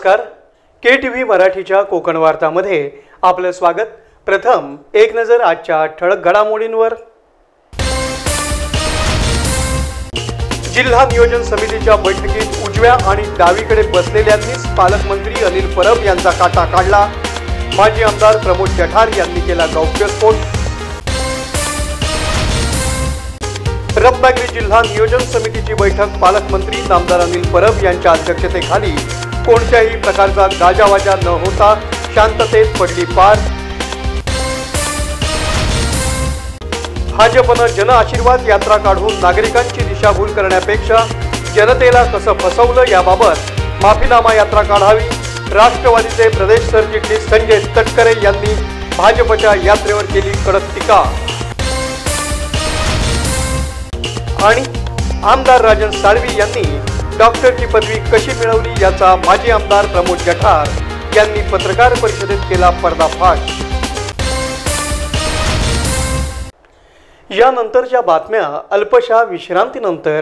नमस्कार. KTV मराठीच्या कोकण वार्तामध्ये आपलं स्वागत. प्रथम एक नजर आजच्या ठळक घडामोडींवर. जिल्हा नियोजन समितीच्या बैठकीत उजव्या आणि डावीकडे बसलेल्यांनीच पालकमंत्री अनिल परब यांचा काटा काढला. माजी आमदार प्रमोद जठार यांनी केला गौप्यस्फोट. रत्नागिरी जिल्हा नियोजन समितीची बैठक पालकमंत्री नामदार अनिल परब यांच्या अध्यक्षतेखाली कोणत्याही प्रकारचा गाजावाजा न होता शांततेत पडली पार. भाजपनं जन आशीर्वाद यात्रा काढून नागरिकांची दिशाभूल करण्यापेक्षा जनतेला कसं फसवलं याबाबत माफीनामा यात्रा काढावी. राष्ट्रवादीचे प्रदेश सरचिटणीस संजय तटकरे यांनी भाजपच्या यात्रेवर केली कडक टीका. आणि आमदार राजन साळवी यांनी डॉक्टरची पदवी कशी मिळवली याचा माजी आमदार प्रमोद जठार यांनी पत्रकार परिषदेत केला पर्दाफाश. यानंतरच्या बातम्या अल्पशा विश्रांतीनंतर.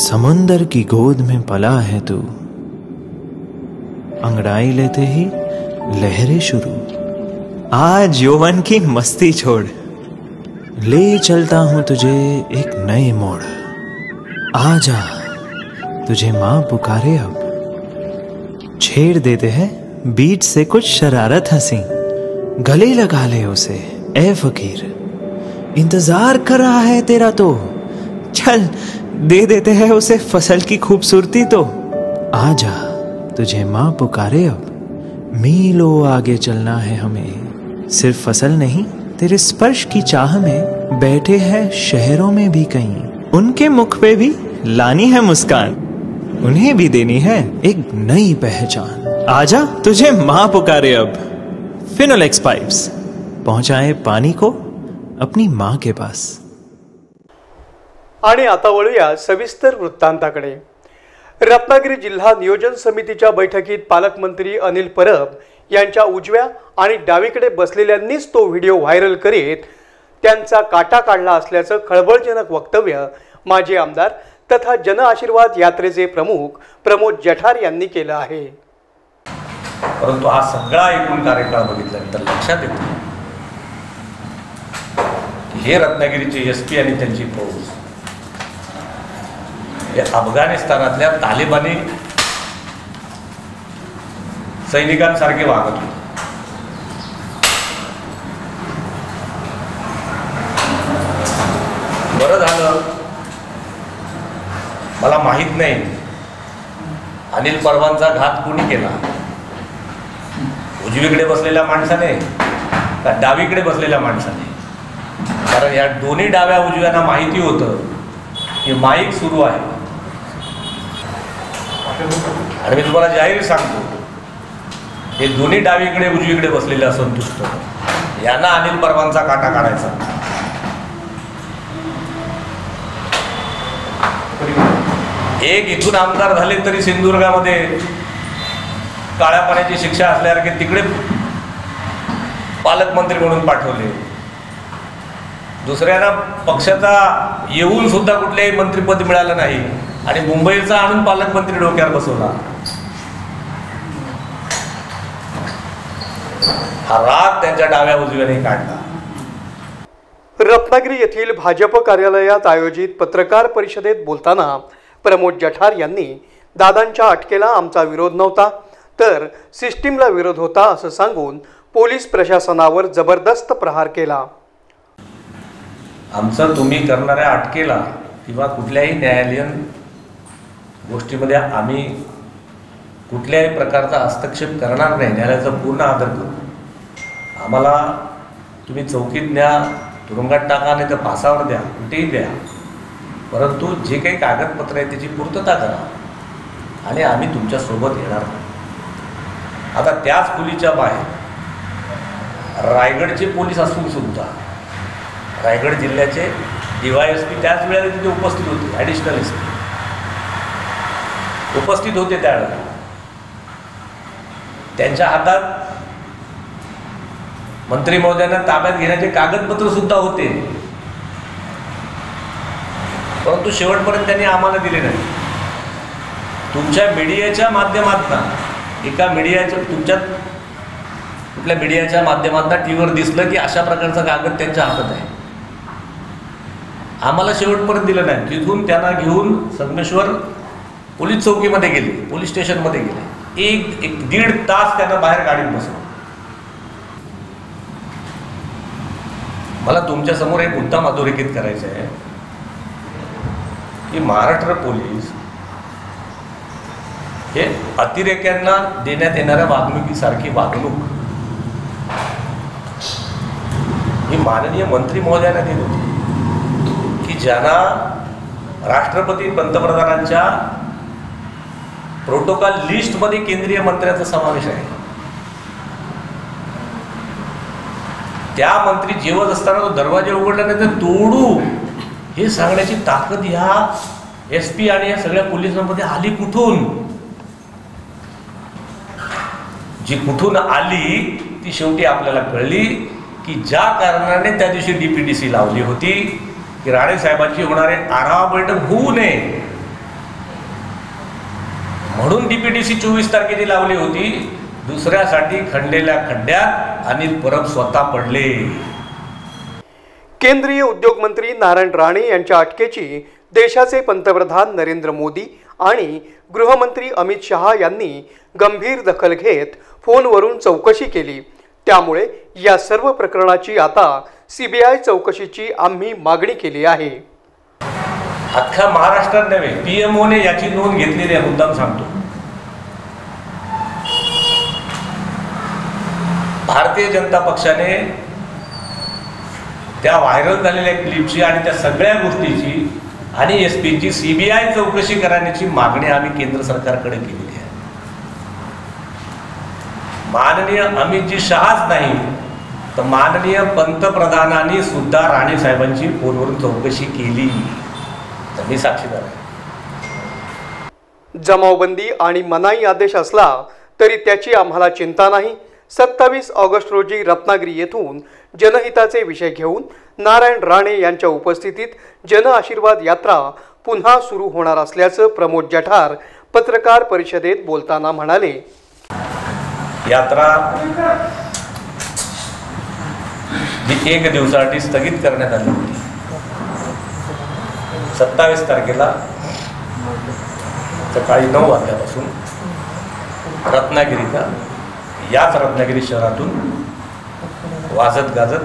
समुंदर की गोद में पला है तू, अंगड़ाई लेते ही लहरें शुरू. आज यौवन की मस्ती छोड़, ले चलता हूं तुझे एक नए मोड़. आजा तुझे मां पुकारे अब, छेड़ देते हैं बीच से कुछ शरारत हंसी. गले लगा ले उसे ए फकीर, इंतजार कर रहा है तेरा तो. चल दे देते हैं उसे फसल की खूबसूरती तो. आजा तुझे मां पुकारे अब, मीलों आगे चलना है हमें. सिर्फ फसल नहीं, तेरे स्पर्श की चाह में बैठे हैं शहरों में भी कहीं. उनके मुख पे भी लानी है मुस्कान, उन्हें भी देनी है एक नई पहचान. आजा तुझे मां पुकारे अब. फिनोलेक्स पाइप्स पहुंचाए पानी को अपनी मां के पास. आणि आता वळूया सविस्तर वृत्तांताकडे. रत्नागिरी जिल्हा नियोजन समितीच्या बैठकीत पालकमंत्री अनिल परब यांच्या उजव्या आणि डावीकडे बसलेल्यांनीच तो व्हिडिओ व्हायरल करीत त्यांचा काटा काढला असल्याचं खळबळजनक वक्तव्य माजी आमदार तथा जन आशीर्वाद यात्रेचे प्रमुख प्रमोद जठार यांनी केलं आहे. परंतु हा सगळा एकूण कार्यकाळ बघितल्यानंतर लक्षात येतं की हे रत्नागिरीचे SP आणि त्यांची फौज हे अफगाणिस्तानातल्या तालिबानी सैनिकांसारखे वागत होते. बरं झालं, मला माहित नाही अनिल परबांचा घात कोणी केला, उजवीकडे बसलेल्या माणसाने का डावीकडे बसलेल्या माणसाने. कारण या दोन्ही डाव्या उजव्यांना माहिती होतं की माईक सुरू आहे. आणि मी तुम्हाला जाहीर सांगतो, हे दोन्ही डावीकडे उजवीकडे बसलेले असंतुष्ट यांना अनिल परबांचा काटा काढायचा. एक इथून आमदार झाले तरी सिंधुदुर्गामध्ये काळ्या पाण्याची शिक्षा असल्यासारखे तिकडे पालकमंत्री म्हणून पाठवले. दुसऱ्यांना पक्षाचा येऊन सुद्धा कुठल्याही मंत्रिपद मिळालं नाही आणि मुंबईचा आणून पालकमंत्री डोक्यावर बसवला. हा राग त्यांच्या डाव्या उजव्याने काढला. रत्नागिरी येथील भाजप कार्यालयात आयोजित पत्रकार परिषदेत बोलताना प्रमोद जठार यांनी दादांच्या अटकेला आमचा विरोध नव्हता तर सिस्टीमला विरोध होता असं सांगून पोलीस प्रशासनावर जबरदस्त प्रहार केला. आमचं तुम्ही करणाऱ्या अटकेला किंवा कुठल्याही न्यायालयीन गोष्टीमध्ये आम्ही कुठल्याही प्रकारचा हस्तक्षेप करणार नाही. न्यायालयाचा पूर्ण आदर करू. आम्हाला तुम्ही चौकीत न्या, तुरुंगात टाका, नाही तर फासावर द्या, कुठेही द्या, परंतु जे काही कागदपत्र आहे त्याची पूर्तता करा आणि आम्ही तुमच्यासोबत येणार नाही. आता त्याच खोलीच्या बाहेर रायगडचे पोलीस असून सुद्धा रायगड जिल्ह्याचे DYSP त्याच वेळेला तिथे उपस्थित होते. ॲडिशनल SP उपस्थित होते. त्यावेळेला त्यांच्या हातात मंत्री महोदयांना ताब्यात घेण्याचे कागदपत्र सुद्धा होते. परंतु शेवटपर्यंत त्यांनी आम्हाला दिले नाही. तुमच्या मीडियाच्या माध्यमातून एका मीडियाच्या तुमच्या कुठल्या मीडियाच्या माध्यमातून टीव्हीवर दिसलं की अशा प्रकारचा कागद त्यांच्या हातात आहे. आम्हाला शेवटपर्यंत दिलं नाही. तिथून त्यांना घेऊन संगमेश्वर पोलीस चौकीमध्ये गेले, पोलीस स्टेशनमध्ये गेले. एक दीड तास त्यांना बाहेर गाडीत बसवलं. मला तुमच्यासमोर एक मुद्दा अधोरेखित करायचा आहे की महाराष्ट्र पोलीस हे अतिरेक्यांना देण्यात येणाऱ्या वागणुकीसारखी वागणूक ही माननीय मंत्री महोदयांना दिली होती की ज्यांना राष्ट्रपती पंतप्रधानांच्या प्रोटोकॉल लिस्टमध्ये केंद्रीय मंत्र्याचा समावेश आहे. त्या मंत्री जेवत असताना तो दरवाजे उघडल्यानंतर तोडू हे सांगण्याची ताकद ह्या SP आणि या सगळ्या पोलिसांमध्ये आली कुठून? जी कुठून आली ती शेवटी आपल्याला कळली की ज्या कारणाने त्या दिवशी DPDC लावली होती की राणे साहेबांची होणारे आढावा बैठक होऊ नये म्हणून DPDC 24 तारखेची लावली होती. दुसऱ्यासाठी खणलेल्या खड्ड्यात अनिल परब स्वतः पडले. केंद्रीय उद्योग मंत्री नारायण राणे यांच्या अटकेची देशाचे पंतप्रधान नरेंद्र मोदी आणि गृहमंत्री अमित शहा यांनी गंभीर दखल घेत फोनवरून चौकशी केली. त्यामुळे या सर्व प्रकरणाची आता CBI चौकशीची आम्ही मागणी केली आहे. अख्ख्या महाराष्ट्रात नव्हे, PMOने याची नोंद घेतलेली आहे. मुद्दाम सांगतो, भारतीय जनता पक्षाने त्या व्हायरल झालेल्या क्लिपची आणि त्या सगळ्या गोष्टीची आणि SPची CBI चौकशी करण्याची मागणी आम्ही केंद्र सरकारकडे केलेली आहे. माननीय अमितजी शहाच नाही तर माननीय पंतप्रधानांनी सुद्धा राणे साहेबांची फोनवरून चौकशी केली. तर मी साक्षीदार आहे. जमावबंदी आणि मनाई आदेश असला तरी त्याची आम्हाला चिंता नाही. 27 ऑगस्ट रोजी रत्नागिरी येथून जनहिताचे विषय घेऊन नारायण राणे यांच्या उपस्थितीत जनआशीर्वाद यात्रा पुन्हा सुरू होणार असल्याचं प्रमोद जठार पत्रकार परिषदेत बोलताना म्हणाले. यात्रा ही 1 दिवसासाठी स्थगित करण्यात आली होती. 27 तारखेला सकाळी 9 वाजल्यापासून रत्नागिरीचा याच रत्नागिरी शहरातून वाजत गाजत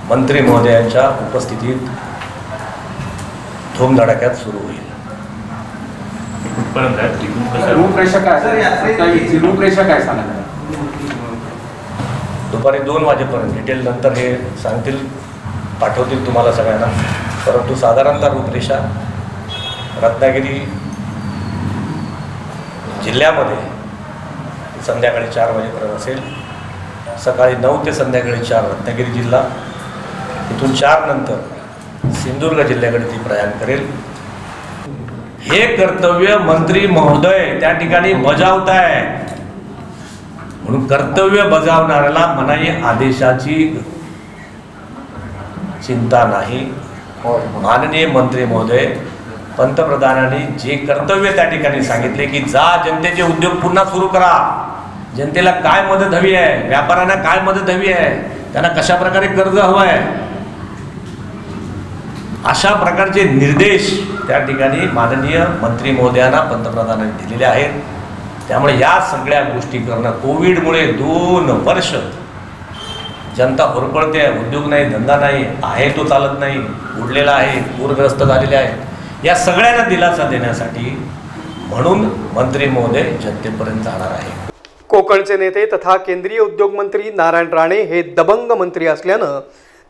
मंत्री महोदयांच्या उपस्थितीत धूमधडाक्यात सुरू होईल. दुपारी 2 वाजेपर्यंत डिटेल नंतर हे सांगतील, पाठवतील तुम्हाला सगळ्यांना. परंतु साधारणतः रूपरेषा रत्नागिरी जिल्ह्यामध्ये संध्याकाळी 4 वाजेपर्यंत असेल. सकाळी 9 ते संध्याकाळी 4 रत्नागिरी जिल्हा, इथून 4 नंतर सिंधुदुर्ग जिल्ह्याकडे ती प्रयाण करेल. हे कर्तव्य मंत्री महोदय त्या ठिकाणी बजावत आहे. म्हणून कर्तव्य बजावणाऱ्याला मनाई आदेशाची चिंता नाही. माननीय मंत्री महोदय पंतप्रधानांनी जे कर्तव्य त्या ठिकाणी सांगितले की जा जनतेचे उद्योग पुन्हा सुरू करा, जनतेला काय मदत हवी आहे, व्यापाऱ्यांना काय मदत हवी आहे, त्यांना कशा प्रकारे कर्ज हवं आहे, अशा प्रकारचे निर्देश त्या ठिकाणी माननीय मंत्री महोदयांना पंतप्रधानांनी दिलेले आहेत. त्यामुळे या सगळ्या गोष्टी करणं, कोविडमुळे 2 वर्ष जनता होरपळते, उद्योग नाही, धंदा नाही, आहे तो चालत नाही, उडलेला आहे, पूरग्रस्त झालेले आहे, या सगळ्यांना दिलासा देण्यासाठी म्हणून मंत्री महोदय जनतेपर्यंत जाणार आहे. कोकणचे नेते तथा केंद्रीय उद्योग मंत्री नारायण राणे हे दबंग मंत्री असल्यानं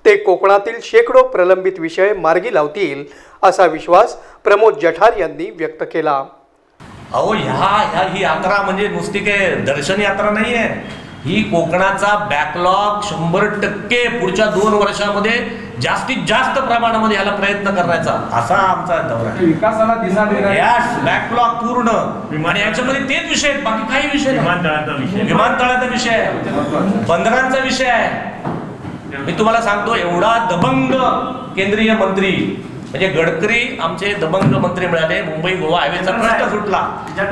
ते कोकणातील शेकडो प्रलंबित विषय मार्गी लावतील असा विश्वास प्रमोद जठार यांनी व्यक्त केला. अहो ही यात्रा म्हणजे नुसती काय दर्शन यात्रा नाही आहे. ही कोकणाचा बॅकलॉग 100% पुढच्या 2 वर्षामध्ये जास्तीत जास्त प्रमाणामध्ये याला प्रयत्न करण्याचा असा आमचा दौरा आहे. विकासाला दिशा देण्याचा बॅकलॉग पूर्ण आणि याच्यामध्ये तेच विषय आहेत, बाकी काही विषय नाही. विमानतळाचा विषय आहे, बंदरांचा विषय आहे. मी तुम्हाला सांगतो, एवढा दबंग केंद्रीय मंत्री म्हणजे गडकरी आमचे दबंग मंत्री मिळाले, मुंबई गोवा हायवेचा प्रश्न सुटला.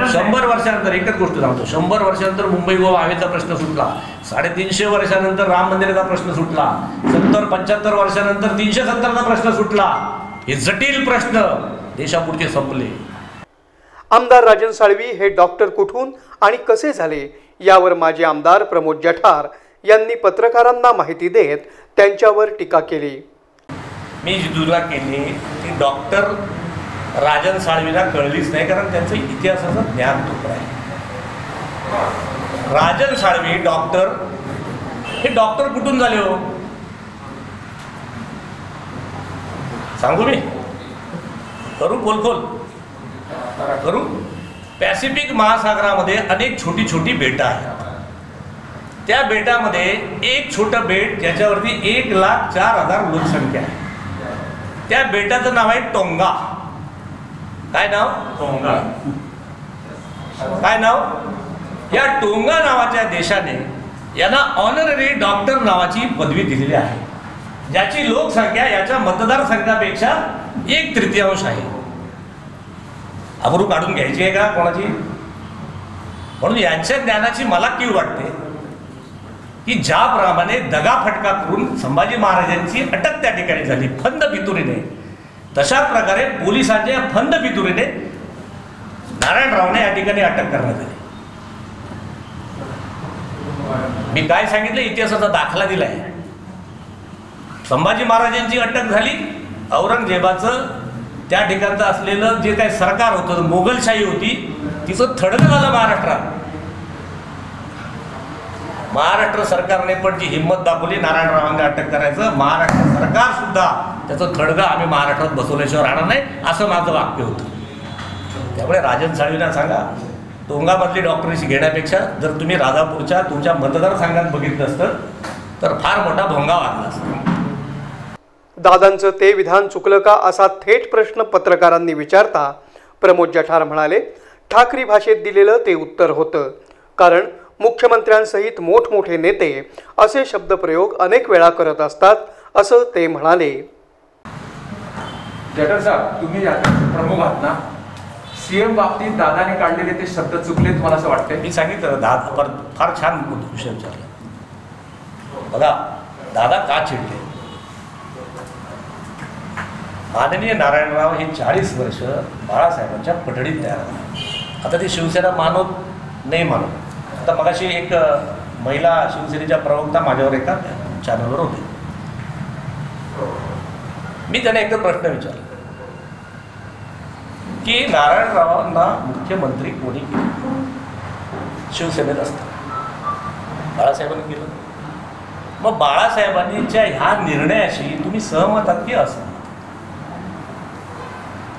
100 वर्षानंतर एकच गोष्ट सांगतो, 100 वर्षानंतर मुंबई गोवा हायवेचा प्रश्न सुटला. 350 वर्षानंतर राम मंदिराचा प्रश्न सुटला. 70-75 वर्षानंतर 370चा प्रश्न सुटला. हे जटिल प्रश्न देशापुढचे संपले. आमदार राजन साळवी हे डॉक्टर कुठून आणि कसे झाले यावर माजी आमदार प्रमोद जठार यांनी पत्रकारांना माहिती देत त्यांच्यावर टीका केली. मी जी तुला केली ती डॉक्टर राजन साळवीला कळलीच नाही, कारण त्यांचं इतिहासाचं ज्ञान तुकडं आहे. राजन साळवी डॉक्टर, हे डॉक्टर कुठून झाले हो सांगू मी? करू बोलखोल करू. पॅसिफिक महासागरामध्ये अनेक छोटी छोटी बेटं आहेत. त्या बेटामध्ये एक छोटं बेट ज्याच्यावरती 1,04,000 लोकसंख्या आहे. त्या बेटाचं नाव आहे टोंगा. काय नाव? टोंगा. काय नाव? या टोंगा नावाच्या देशाने यांना ऑनररी डॉक्टर नावाची पदवी दिलेली आहे, ज्याची लोकसंख्या याच्या मतदारसंघापेक्षा 1/3 आहे. अब्रू काढून घ्यायची आहे का कोणाची? म्हणून यांच्या ज्ञानाची मला कीव वाटते की ज्याप्रमाणे दगाफटका करून संभाजी महाराजांची अटक त्या ठिकाणी झाली फंद फितुरीने, तशा प्रकारे पोलिसांच्या फंद फितुरीने नारायणरावने या ठिकाणी अटक करण्यात आली. मी काय सांगितलं, इतिहासाचा दाखला दिलाय. संभाजी महाराजांची अटक झाली, औरंगजेबाचं त्या ठिकाणचं असलेलं जे काही सरकार होतं, मोगलशाही होती, तिचं थडगं झालं महाराष्ट्रात. महाराष्ट्र सरकारने पण जी हिंमत दाखवली नारायणरावांना अटक करायचं, महाराष्ट्र सरकार सुद्धा त्याचं थडगं आम्ही महाराष्ट्रात बसवल्याशिवाय राहणार नाही, असं माझं वाक्य होतं. त्यामुळे राजन साळवींना सांगा, टोंगामधली डॉक्टरशी घेण्यापेक्षा जर तुम्ही राजापूरच्या तुमच्या मतदारसंघात बघितलं असतं तर फार मोठा भोंगा वाजला असता. दादांचं ते विधान चुकलं का असा थेट प्रश्न पत्रकारांनी विचारता प्रमोद जठार म्हणाले, ठाकरी भाषेत दिलेलं ते उत्तर होतं, कारण मुख्यमंत्र्यांसहित मोठमोठे नेते असे शब्दप्रयोग अनेक वेळा करत असतात असं ते म्हणाले. जठार साहेब, तुम्ही प्रमुख आहात ना, सीएम बाबतीत दादाने काढलेले ते शब्द चुकले तुम्हाला असं वाटतंय? मी सांगितलं फार छान विषय विचारला. बघा, दादा का चिडले? माननीय नारायणराव हे 40 वर्ष बाळासाहेबांच्या पठडीत तयार झाले. आता ते शिवसेना मानत नाही मानत. आता मगाशी एक महिला शिवसेनेच्या प्रवक्ता माझ्यावर एका चॅनलवर होते. मी त्यांना एकच प्रश्न विचारला की नारायणरावांना मुख्यमंत्री कोणी केलं? शिवसेनेत असतं बाळासाहेबांनी केलं. मग बाळासाहेबांच्या ह्या निर्णयाशी तुम्ही सहमत आहात की असहमत?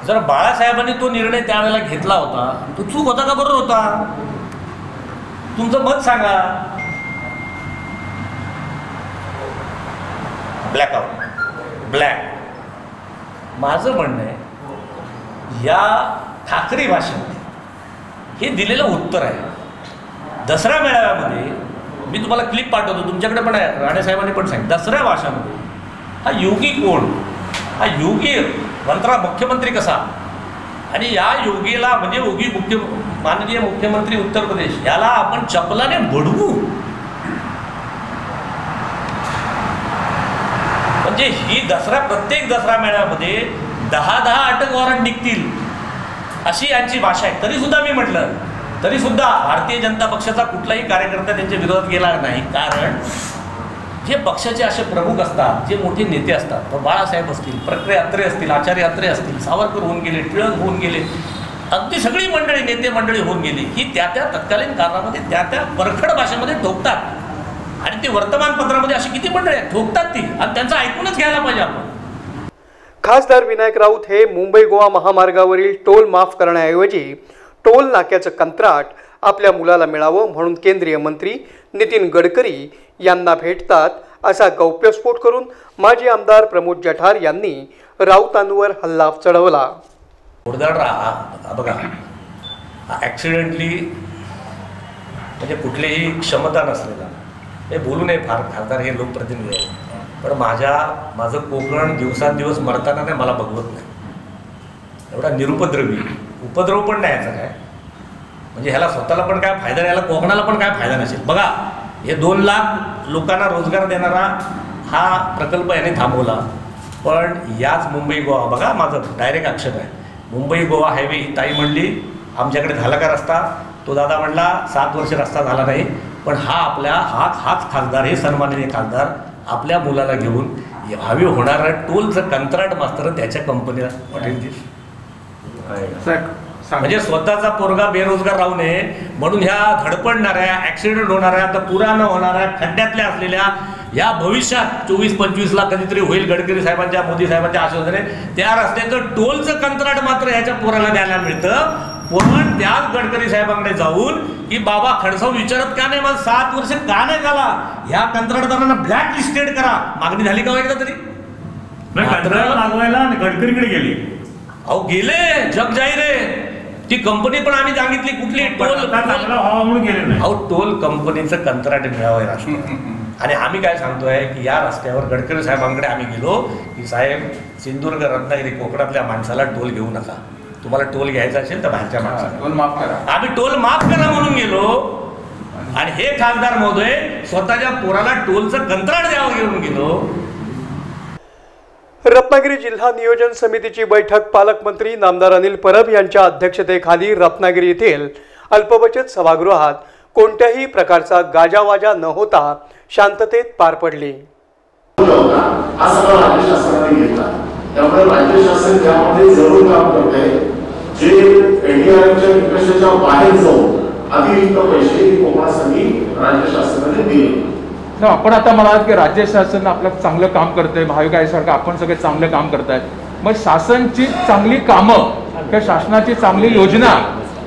जर बाळासाहेबांनी तो निर्णय त्यावेळेला घेतला होता, तो चूक होता का बरोबर होता? तुमचं मत सांगा. Blackout black. माझं म्हणणं आहे, या ठाकरे भाषेमध्ये हे दिलेलं उत्तर आहे. दसरा मेळाव्यामध्ये मी तुम्हाला क्लिप पाठवतो, तुमच्याकडे पण आहे, राणेसाहेबांनी पण सांगितलं. दसऱ्या भाषामध्ये हा योगी कोण? हा योगी मुख्यमंत्री कसा? आणि या योगीला म्हणजे योगी माननीय मुख्यमंत्री उत्तर प्रदेश, याला आपण चपलाने बडवू? म्हणजे ही प्रत्येक दसरा मेळाव्यामध्ये 10 अटक वॉरंट निघतील अशी यांची भाषा आहे. तरी सुद्धा मी म्हटलं, तरी सुद्धा भारतीय जनता पक्षाचा कुठलाही कार्यकर्ता त्यांच्या विरोधात गेला नाही. कारण जे पक्षाचे असे प्रमुख असतात, जे मोठे नेते असतात, बाळासाहेब असतील, प्रक्रिया अत्रे असतील, आचार्य अत्रे असतील, सावरकर होऊन गेले, टिळक होऊन गेले, अगदी सगळी मंडळी नेते मंडळी होऊन गेली, ही त्या तत्कालीन कारणामध्ये त्या परखड भाषेमध्ये ठोकतात. आणि ते वर्तमानपत्रामध्ये अशी किती मंडळी आहेत ठोकतात ती, आणि त्यांचं ऐकूनच घ्यायला पाहिजे आपण. खासदार विनायक राऊत हे मुंबई गोवा महामार्गावरील टोल माफ करण्याऐवजी टोल नाक्याचं कंत्राट आपल्या मुलाला मिळावं म्हणून केंद्रीय मंत्री नितीन गडकरी यांना भेटतात असा गौप्यस्फोट करून माजी आमदार प्रमोद जठार यांनी राऊतांवर हल्ला चढवला. बघा, ॲक्सिडेंटली म्हणजे कुठलीही क्षमता नसलेला, हे बोलू नये फार, खासदार हे लोकप्रतिनिधी आहे, पण माझं कोकण दिवसांदिवस मरताना नाही मला बघवत नाही. एवढा निरुपद्रवी, उपद्रव पण नाही याचा काय, म्हणजे ह्याला स्वतःला पण काय फायदा नाही, ह्याला कोकणाला पण काय फायदा नसेल. बघा, हे 2 लाख लोकांना रोजगार देणारा हा प्रकल्प याने थांबवला, पण याच मुंबई गोवा, बघा माझं डायरेक्ट आक्षेप आहे, मुंबई गोवा हायवे ही ताई म्हणली आमच्याकडे झाला का रस्ता, तो दादा म्हणला 7 वर्ष रस्ता झाला नाही, पण हाच खासदार, हे सन्माननीय खासदार आपल्या मुलाला घेऊन हवे होणारं टोलचं कंत्राट मास्तर त्याच्या कंपनीला वाटेल. म्हणजे स्वतःचा पोरगा बेरोजगार राहू नये म्हणून ह्या धडपडणाऱ्या, ॲक्सिडेंट होणाऱ्या, आता पुरा न होणाऱ्या, खड्ड्यातल्या असलेल्या या भविष्यात 24-25 कधीतरी होईल गडकरी साहेबांच्या, मोदी साहेबांच्या आश्वासने त्या रस्त्याचं टोलचं कंत्राट मात्र ह्याच्या पोराला द्यायला मिळतं. पण त्याच गडकरी साहेबांकडे जाऊन की बाबा खडसाव विचारत का नाही, मला 7 वर्ष का नाही झाला, ह्या कंत्राटदारांना ब्लॅक लिस्टेड करा, मागणी झाली का एकदा तरी? कंत्राट मागवायला आणि गडकरीकडे गेली. अहो गेले, जग जाहीर आहे. ती कंपनी पण आम्ही सांगितली कुठली, टोल चांगला व्हावा म्हणून गेले नाही. अहो टोल कंपनीचं कंत्राट मिळावं राष्ट्र. आणि आम्ही काय सांगतोय की या रस्त्यावर गडकरी साहेबांकडे आम्ही गेलो की साहेब, सिंधुदुर्ग, रत्नागिरी, कोकणातल्या माणसाला टोल घेऊ नका, तुम्हाला टोल घ्यायचा असेल तर बाहेरच्या माणसाला टोल माफ करा, आम्ही टोल माफ करा म्हणून गेलो. आणि हे खासदार महोदय स्वतःच्या पोराला टोलचं कंत्राट द्यावं घेऊन गेलो. रत्नागिरी जिल्हा नियोजन समितीची बैठक पालकमंत्री नामदार अनिल परब यांच्या अध्यक्षतेखाली रत्नागिरी येथील अल्पबचत सभागृहात कोणत्याही प्रकारचा गाजावाजा न होता शांततेत पार पडली. हा सगळा राज्य शासनाने घेतला, त्यामुळे राज्य शासन त्यामध्ये जरूर काम करत आहे. जे एनडीआरएफच्या निकषाच्या बाहेर जाऊन अतिरिक्त पैसे कोकणासाठी राज्य शासनाने दिले. आपण आता म्हणालात की राज्य शासन आपलं चांगलं काम करतंय, महाविकासासारखं आपण सगळे चांगलं काम करतायत. मग शासनची चांगली कामं किंवा शासनाची चांगली योजना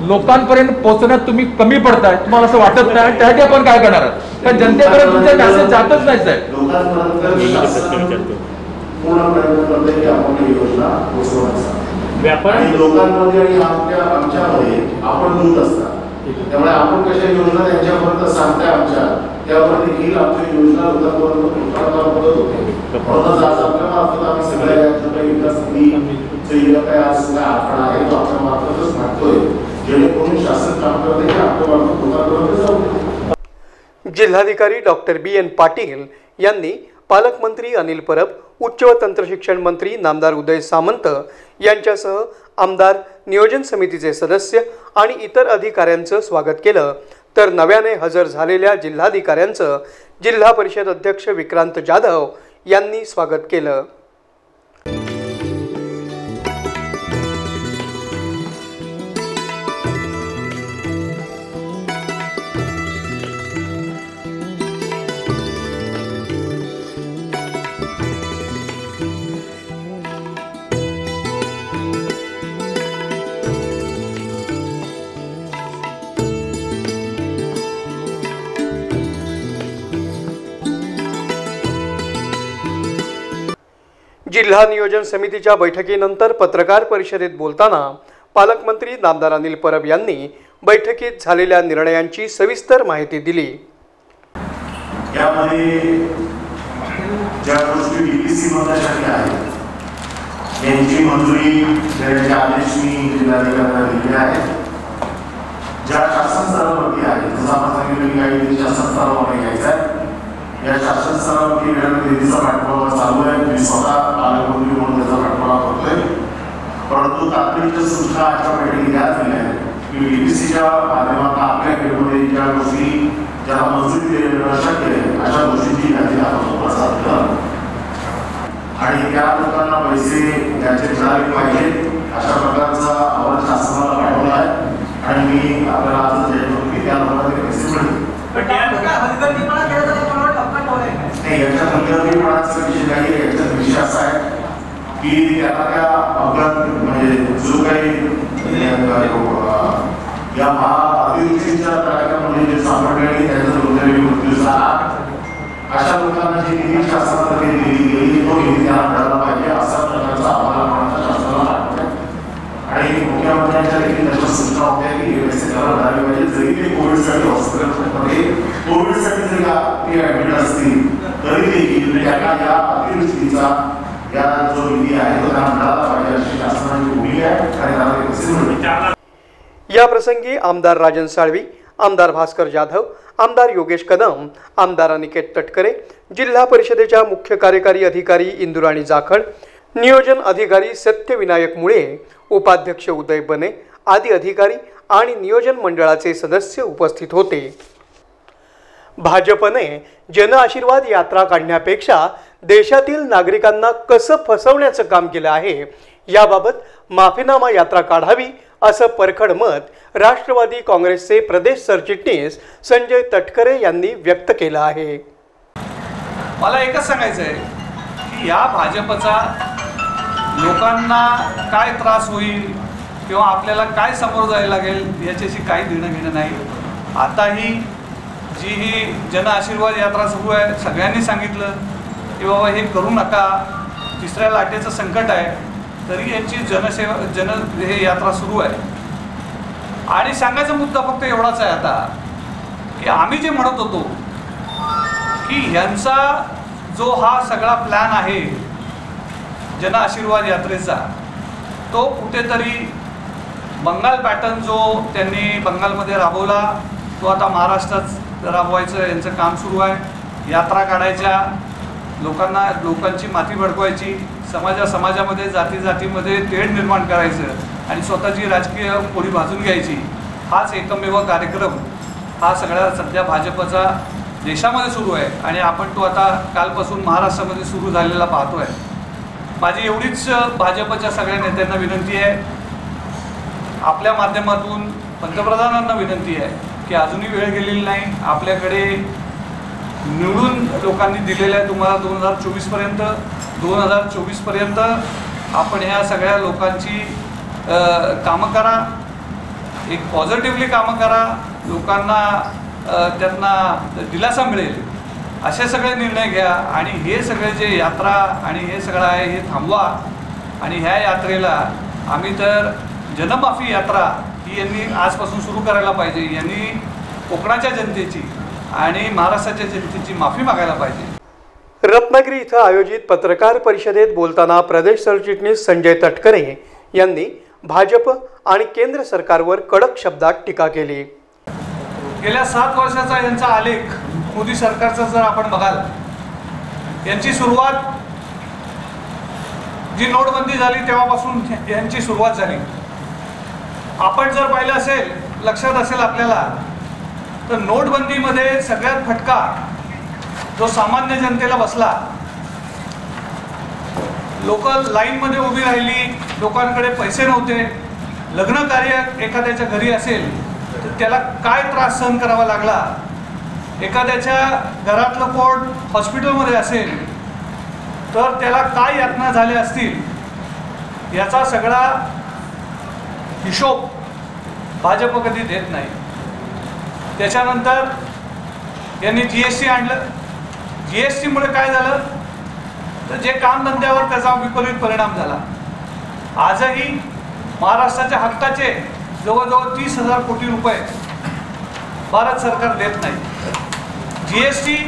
लोकांपर्यंत पोहोचण्यात तुम्ही कमी पडताय, तुम्हाला असं वाटत नाही? त्यासाठी आपण काय करणार आहात? कारण जनतेपर्यंत तुमचा मेसेज जातच नाही साहेब. लोकांपर्यंत पूर्ण प्रयत्न करतोय की आपण ही योजना पोहोचवण्याचा, आणि लोकांमध्ये आणि आमच्यामध्ये आपण दूध असतात, त्यामुळे आपण कशा योजना त्यांच्यापर्यंत सांगताय आमच्या, त्यावर देखील आमची योजना लोकांपर्यंत मदत होते. म्हणूनच आज आपल्या मार्फत आम्ही सगळ्या विकास निधीचे काय आज काय आकडा आहे तो आपल्या मार्फतच मागतोय, जेणेकरून शासन काम करते की आपल्या मार्फत लोकांपर्यंत जाऊ. जिल्हाधिकारी डॉक्टर BN पाटील यांनी पालकमंत्री अनिल परब, उच्च व तंत्रशिक्षण मंत्री नामदार उदय सामंत यांच्यासह आमदार, नियोजन समितीचे सदस्य आणि इतर अधिकाऱ्यांचं स्वागत केलं. तर नव्याने हजर झालेल्या जिल्हाधिकाऱ्यांचं जिल्हा परिषद अध्यक्ष विक्रांत जाधव यांनी स्वागत केलं. जिल्हा नियोजन समितीच्या बैठकीनंतर पत्रकार परिषदेत बोलताना पालकमंत्री नामदार अनिल परब यांनी बैठकीत झालेल्या निर्णयांची सविस्तर माहिती दिली. यामध्ये ज्या गोष्टी DPC मधल्या आहेत यांची मंजुरी देण्याचे आदेश मी जिल्हाधिकाऱ्यांना दिले आहेत. ज्या शासन स्तरावरती आहेत, जसं आपण सांगितलं काही शासन स्तरावर घ्यायचं आहे, या शासन स्तरावरती निधीचा पाठपुरावा चालू आहे. मी स्वतः पालकमंत्री म्हणून त्याचा पाठपुरावा करतोय. परंतु तातडीच्या सूचना अशा बैठकीत द्या झाल्या आहेत की DPCच्या माध्यमातून आपल्या खेळमध्ये ज्या गोष्टी ज्याला मंजुरी देणं शक्य आहे अशा गोष्टींची यादी आपण आणि त्या लोकांना पैसे त्याचे मिळाले पाहिजे अशा प्रकारचा आवाज शासनाला पाठवला आहे. आणि मी आपल्याला आज की त्या लोकांना पैसे मिळतील. याच्या हलगर्जीपणाचा विषय नाही, याचा विषय असा आहे की त्याला त्या अपघात म्हणजे जो काही या महाअतिवृष्टीच्या तडाख्यामध्ये जे सापडले त्याचा दुर्दैवी मृत्यू झाला, अशा लोकांना जी निधी शासनातर्फे दिली गेली तो निधी त्यांना मिळाला पाहिजे असा प्रकारचा आम्हाला शासनाला वाटतंय. आणि मुख्यमंत्र्यांच्या देखील त्याच्या सूचना होत्या की हे पैसे त्याला मिळाले पाहिजे. जरी ते कोविडसाठी हॉस्पिटलमध्ये कोविडसाठी जरी ते ऍडमिट असतील तरी देखील त्यांना या अतिवृष्टीचा या जो निधी आहे तो त्यांना मिळाला पाहिजे अशी शासनाने शासनाची भूमिका आहे आणि त्याला ते कसे मिळतील. या प्रसंगी आमदार राजन साळवी, आमदार भास्कर जाधव, आमदार योगेश कदम, आमदार अनिकेत तटकरे, जिल्हा परिषदेच्या मुख्य कार्यकारी अधिकारी इंदुराणी जाखड, नियोजन अधिकारी सत्यविनायक मुळे, उपाध्यक्ष उदय बने आदी अधिकारी आणि नियोजन मंडळाचे सदस्य उपस्थित होते. भाजपने जन आशीर्वाद यात्रा काढण्यापेक्षा देशातील नागरिकांना कसं फसवण्याचं काम केलं आहे याबाबत माफीनामा यात्रा काढावी असं परखड मत राष्ट्रवादी काँग्रेसचे प्रदेश सरचिटणीस संजय तटकरे यांनी व्यक्त केलं आहे. मला एकच सांगायचं आहे की या भाजपचा लोकांना काय त्रास होईल किंवा आपल्याला काय समोर जायला लागेल याच्याशी काही देणं घेणं नाही. आताही जी ही जन आशीर्वाद यात्रा सुरू आहे, सगळ्यांनी सांगितलं की बाबा हे करू नका, तिसऱ्या लाटेचं संकट आहे, तरी यांची हे यात्रा सुरू आहे. आणि सांगायचा मुद्दा फक्त एवढाच आहे आता की आम्ही जे म्हणत होतो की यांचा जो हा सगळा प्लॅन आहे जन आशीर्वाद यात्रेचा, तो कुठेतरी बंगाल पॅटर्न जो त्यांनी बंगालमध्ये राबवला तो आता महाराष्ट्रात राबवायचं यांचं काम सुरू आहे. यात्रा काढायच्या, लोकांची माती भडकवायची, समाजामध्ये जातीमध्ये तेढ निर्माण करायचं आणि स्वतःची राजकीय पोळी भाजून घ्यायची, हाच एकमेव कार्यक्रम हा सगळ्या सध्या भाजपचा देशामध्ये सुरू आहे आणि आपण तो आता कालपासून महाराष्ट्रामध्ये सुरू झालेला पाहतो आहे. माझी एवढीच भाजपच्या सगळ्या नेत्यांना विनंती आहे, आपल्या माध्यमातून पंतप्रधानांना विनंती आहे की अजूनही वेळ गेलेली नाही. आपल्याकडे निवडून लोकांनी दिलेलं आहे तुम्हाला 2024 पर्यंत आपण ह्या सगळ्या लोकांची कामं करा, एक पॉझिटिव्हली कामं करा, लोकांना त्यांना दिलासा मिळेल असे सगळे निर्णय घ्या आणि हे सगळे जे यात्रा आणि हे सगळं आहे हे थांबवा. आणि ह्या यात्रेला आम्ही तर जनमाफी यात्रा ही यांनी आजपासून सुरू करायला पाहिजे. यांनी कोकणाच्या जनतेची आणि महाराष्ट्राच्या जनतेची माफी मागायला पाहिजे. रत्नागिरी इथं आयोजित पत्रकार परिषदेत बोलताना प्रदेश सरचिटणीस संजय तटकरे यांनी भाजप आणि केंद्र सरकारवर कडक शब्दात टीका केली. गेल्या 7 वर्षाचा यांचा आलेख मोदी सरकारचा जर आपण बघाल, यांची सुरुवात जी नोटबंदी झाली तेव्हापासून यांची सुरुवात झाली. आपण जर पाहिलं असेल, लक्षात असेल आपल्याला, तर नोटबंदीमध्ये सगळ्यात फटका जो सामान्य जनतेला बसला, लोक लाईनमध्ये उभी राहिली, लोकांकडे पैसे नव्हते, लग्न कार्य एखाद्याच्या घरी असेल तर त्याला काय त्रास सहन करावा लागला, एखाद्याच्या घरातलं कोण हॉस्पिटलमध्ये असेल तर त्याला काय यातना झाल्या असतील, याचा सगळा हिशोब भाजप कधी देत नाही. त्याच्यानंतर यांनी GST आणलं. GSTमुळे काय झालं तर जे कामधंद्यावर त्याचा विपरीत परिणाम झाला. आजही महाराष्ट्राच्या हक्काचे जवळजवळ 30,000 कोटी रुपये भारत सरकार देत नाही. GST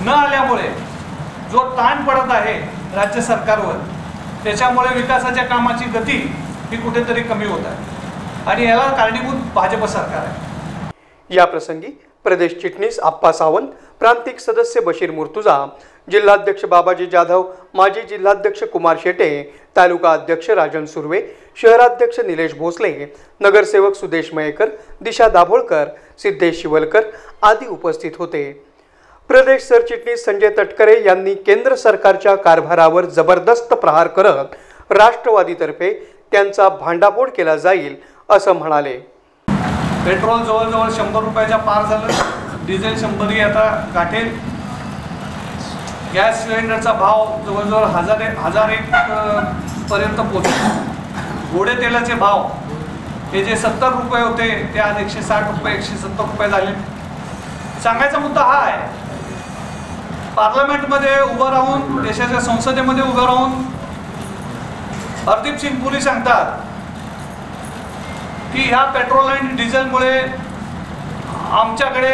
न आल्यामुळे जो ताण पडत आहे राज्य सरकारवर, त्याच्यामुळे विकासाच्या कामाची गती ही कुठेतरी कमी होत आहे आणि याला कारणीभूत भाजप सरकार आहे. या प्रसंगी प्रदेश चिटणीस आप्पा सावंत, प्रांतिक सदस्य बशीर मुर्तुजा, जिल्हाध्यक्ष बाबाजी जाधव, माजी जिल्हाध्यक्ष कुमार शेटे, तालुका अध्यक्ष राजन सुर्वे, शहराध्यक्ष निलेश भोसले, नगरसेवक सुदेश मयेकर, दिशा दाभोळकर, सिद्धेश शिवलकर आदी उपस्थित होते. प्रदेश सरचिटणीस संजय तटकरे यांनी केंद्र सरकारच्या कारभारावर जबरदस्त प्रहार करत राष्ट्रवादीतर्फे त्यांचा भांडाफोड केला जाईल असं म्हणाले. पेट्रोल जवळजवळ 100 रुपयाच्या पार झालं, डिझेल 100 आता गाठेल, गॅस सिलेंडरचा भाव जवळजवळ 1001 पर्यंत पोहोचला. गोडे तेलाचे भाव हे जे 70 रुपये होते ते आज 160 रुपये 170 रुपये झाले. सांगायचा मुद्दा हा आहे, पार्लमेंटमध्ये उभं राहून, देशाच्या संसदेमध्ये उभं राहून हरदीप सिंग पुरी सांगतात की ह्या पेट्रोल आणि डिझेलमुळे आमच्याकडे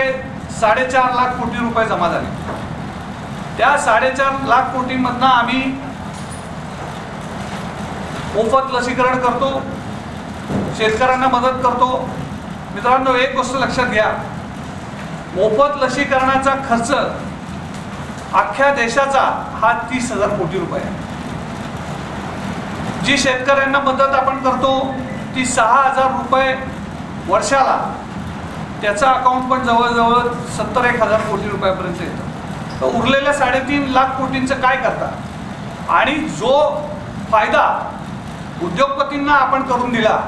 4.5 लाख कोटी रुपये जमा झाले. त्या 4.5 लाख कोटीमधनं आम्ही मोफत लसीकरण करतो, शेतकऱ्यांना मदत करतो. मित्रांनो, एक गोष्ट लक्षात घ्या, मोफत लसीकरणाचा खर्च अख्ख्या देशाचा हा 30,000 कोटी रुपये आहे. जी शेतकऱ्यांना मदत आपण करतो ती 6,000 रुपये वर्षाला, त्याचं अकाउंट पण जवळजवळ 70,000 कोटी रुपयापर्यंत येतं. तर उरलेल्या 3.5 लाख कोटींचं काय करता? आणि जो फायदा उद्योगपतींना आपण करून दिला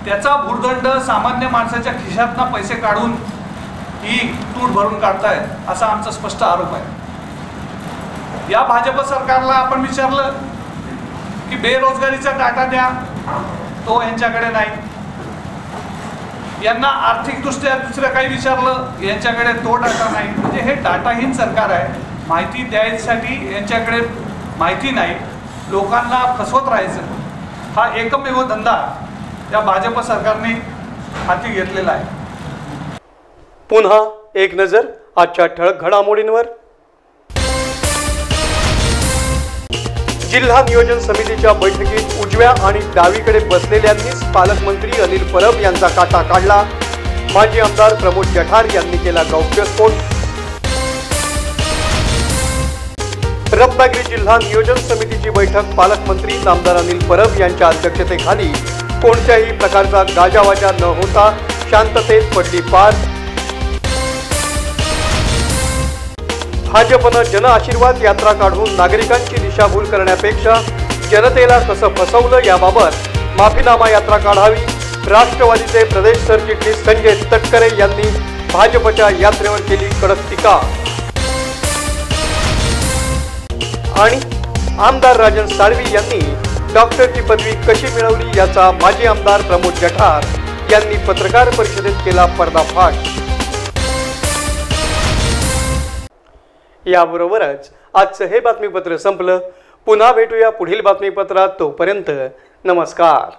त्याचा भुर्दंड सामान्य माणसाच्या खिशातनं पैसे काढून ही तूट भरून काढतायत असा आमचा स्पष्ट आरोप आहे. या भाजप सरकारला आपण विचारलं की बेरोजगारीचा डाटा द्या, तो यांच्याकडे नाही. यांना आर्थिकदृष्ट्या दुसरं काही विचारलं, यांच्याकडे तो डाटा नाही. म्हणजे हे डाटाहीन सरकार आहे. माहिती द्यायसाठी यांच्याकडे माहिती नाही, लोकांना फसवत राहायचं हा एकमेव धंदा या भाजप सरकारने हाती घेतलेला आहे. पुन्हा एक नजर आजच्या ठळक घडामोडींवर. जिल्हा नियोजन समितीच्या बैठकीत उजव्या आणि डावीकडे बसलेल्यांनीच पालकमंत्री अनिल परब यांचा काटा काढला. माजी आमदार प्रमोद जठार यांनी केला गौप्यस्फोट. रत्नागिरी जिल्हा नियोजन समितीची बैठक पालकमंत्री नामदार अनिल परब यांच्या अध्यक्षतेखाली कोणत्याही प्रकारचा गाजावाजा न होता शांततेत पडली पार. भाजपनं जन आशीर्वाद यात्रा काढून नागरिकांची दिशाभूल करण्यापेक्षा जनतेला कसं फसवलं याबाबत माफीनामा यात्रा काढावी. राष्ट्रवादीचे प्रदेश सरचिटणीस संजय तटकरे यांनी भाजपच्या यात्रेवर केली कडक टीका. आणि आमदार राजन साळवी यांनी डॉक्टरची पदवी कशी मिळवली याचा माजी आमदार प्रमोद जठार यांनी पत्रकार परिषदेत केला पर्दाफाश. याबरोबरच आजचं हे बातमीपत्र संपलं. पुन्हा भेटूया पुढील बातमीपत्रात. तोपर्यंत नमस्कार.